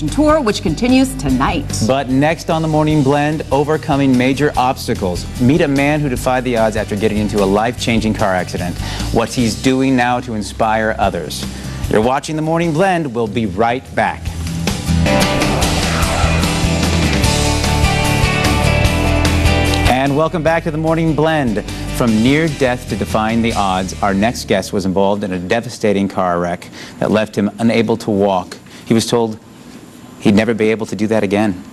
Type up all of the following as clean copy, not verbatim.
Celebration Tour, which continues tonight. But next on the Morning Blend, overcoming major obstacles. Meet a man who defied the odds after getting into a life-changing car accident. What he's doing now to inspire others. You're watching the Morning Blend. We'll be right back. And welcome back to the Morning Blend. From near death to defying the odds, our next guest was involved in a devastating car wreck that left him unable to walk. He was told he'd never be able to do that again.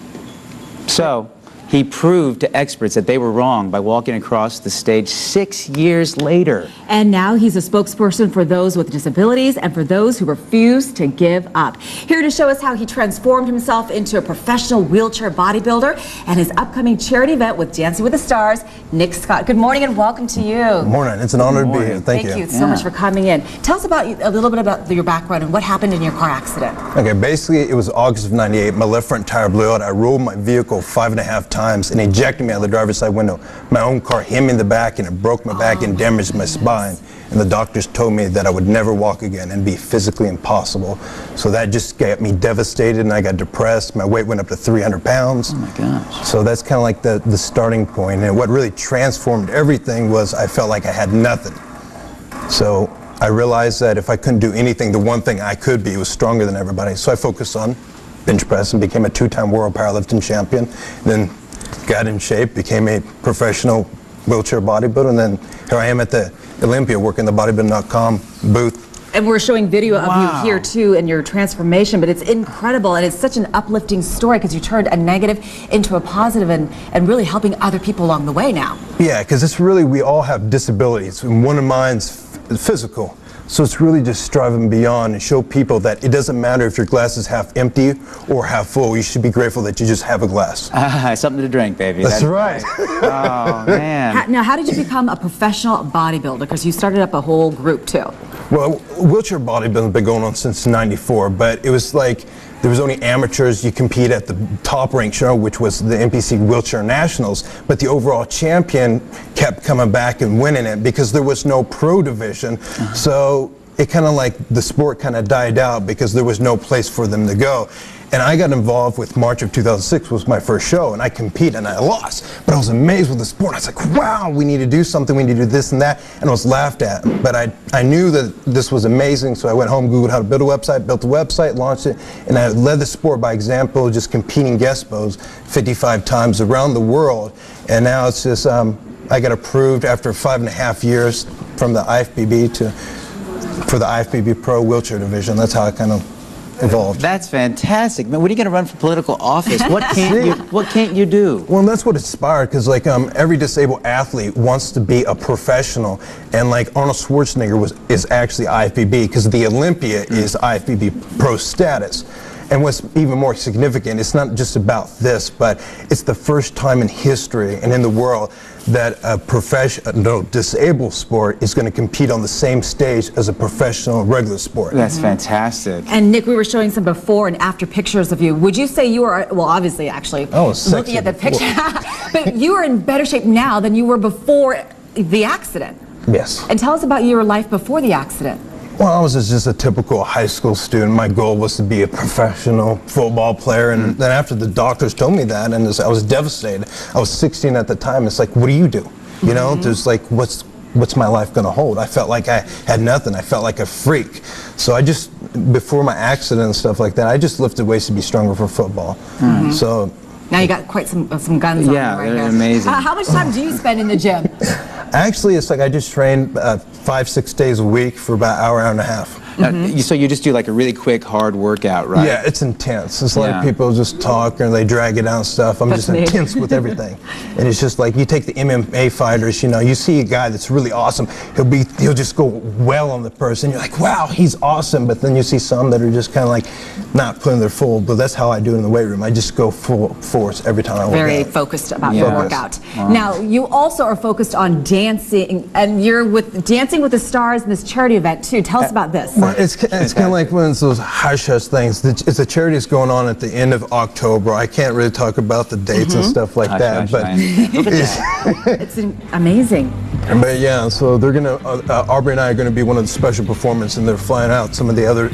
So he proved to experts that they were wrong by walking across the stage 6 years later. And now he's a spokesperson for those with disabilities and for those who refuse to give up. Here to show us how he transformed himself into a professional wheelchair bodybuilder and his upcoming charity event with Dancing with the Stars, Nick Scott. Good morning and welcome to you. Good morning. It's an honor to be here. Thank you. Thank you so much for coming in. Tell us about a little bit about your background and what happened in your car accident. Okay, basically it was August of '98. My left front tire blew out. I rolled my vehicle 5.5 times and ejected me out of the driver's side window. My own car hit me in the back and it broke my back and damaged my spine. And the doctors told me that I would never walk again and be physically impossible. So that just got me devastated and I got depressed. My weight went up to 300 pounds. Oh my gosh. So that's kind of like the starting point. And what really transformed everything was I felt like I had nothing. So I realized that if I couldn't do anything, the one thing I could be was stronger than everybody. So I focused on bench press and became a 2-time world powerlifting champion. Then got in shape, became a professional wheelchair bodybuilder, and then here I am at the Olympia working the bodybuilding.com booth. And we're showing video of you here too and your transformation, but it's incredible and it's such an uplifting story because you turned a negative into a positive and really helping other people along the way now. Yeah, because it's really, we all have disabilities and one of mine's physical. So it's really just striving beyond and show people that it doesn't matter if your glass is half empty or half full. You should be grateful that you just have a glass. Something to drink, baby. That's right. Oh, man. Now, how did you become a professional bodybuilder? Because you started up a whole group, too. Well, wheelchair bodybuilding has been going on since '94, but it was like there was only amateurs. You compete at the top ranked show, which was the NPC Wheelchair Nationals, but the overall champion kept coming back and winning it because there was no pro division. So it kind of like the sport kind of died out because there was no place for them to go. And I got involved with March of 2006 was my first show, and I competed and I lost. But I was amazed with the sport. I was like, wow, we need to do something, we need to do this and that, and I was laughed at. But I knew that this was amazing, so I went home, Googled how to build a website, built a website, launched it, and I led the sport by example, just competing guest pose 55 times around the world. And now it's just, I got approved after 5.5 years from the IFBB for the IFBB Pro Wheelchair Division. That's how I kind of evolved. That's fantastic. Man, when are you going to run for political office? What can't you do? Well, that's what inspired, because like every disabled athlete wants to be a professional, and like Arnold Schwarzenegger is actually IFBB, because the Olympia is IFBB Pro status. And what's even more significant, it's not just about this, but it's the first time in history and in the world that a professional disabled sport is going to compete on the same stage as a professional regular sport. That's fantastic. And Nick, we were showing some before and after pictures of you. Would you say you are, well, obviously, actually, looking at the picture, but you are in better shape now than you were before the accident. Yes. And tell us about your life before the accident. Well, I was just a typical high school student. My goal was to be a professional football player, and then after the doctors told me that, and I was devastated. I was 16 at the time. It's like, what do you do? You know, there's like, what's my life going to hold? I felt like I had nothing. I felt like a freak. So I just, before my accident and stuff like that, I just lifted weights to be stronger for football. So now you got quite some guns on you right they're here. Amazing. How much time do you spend in the gym? Actually, it's like I just train 5-6 days a week for about an hour and a half. So you just do like a really quick, hard workout, right? Yeah, it's intense. It's like people just talk and they drag it out and stuff. I'm just intense with everything. And it's just like, you take the MMA fighters, you know, you see a guy that's really awesome, he'll just go well on the person. You're like, wow, he's awesome. But then you see some that are just kind of like not putting their full, but that's how I do it in the weight room. I just go full force every time I work out. Very focused about your workout. Wow. Now, you also are focused on dancing, and you're with Dancing with the Stars in this charity event too. Tell us about this. Well, it's kind of like one of those hush-hush things. It's a charity that's going on at the end of October. I can't really talk about the dates and stuff like that, but look at that. It's amazing. But yeah, so they're gonna, Aubrey and I are gonna be one of the special performers, and they're flying out some of the other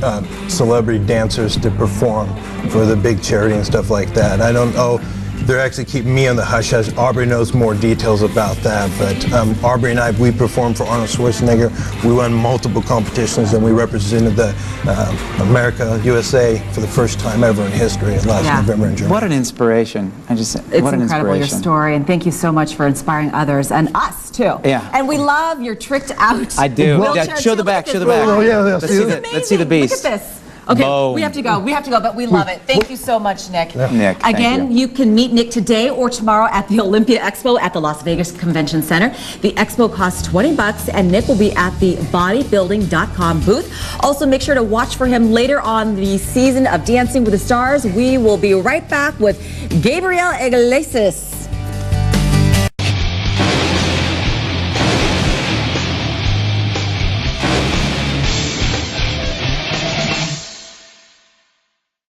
celebrity dancers to perform for the big charity and stuff like that. I don't know. They're actually keeping me on the hush hush. Aubrey knows more details about that, but Aubrey and I, we performed for Arnold Schwarzenegger. We won multiple competitions, and we represented the America, USA for the first time ever in history last November in Germany. What an inspiration. It's what an incredible, your inspiration. story, and thank you so much for inspiring others and us too. Yeah. And we love your tricked out. I do. wheelchair Yeah, show too. the Look back, at show the this. back. Oh, yeah, yeah. Let's see the beast. Look at this. Okay, Boom. we have to go, but we love it. Thank you so much, Nick. Nick, thank Again, you can meet Nick today or tomorrow at the Olympia Expo at the Las Vegas Convention Center. The expo costs $20, and Nick will be at the bodybuilding.com booth. Also, make sure to watch for him later on the season of Dancing with the Stars. We will be right back with Gabriel Iglesias.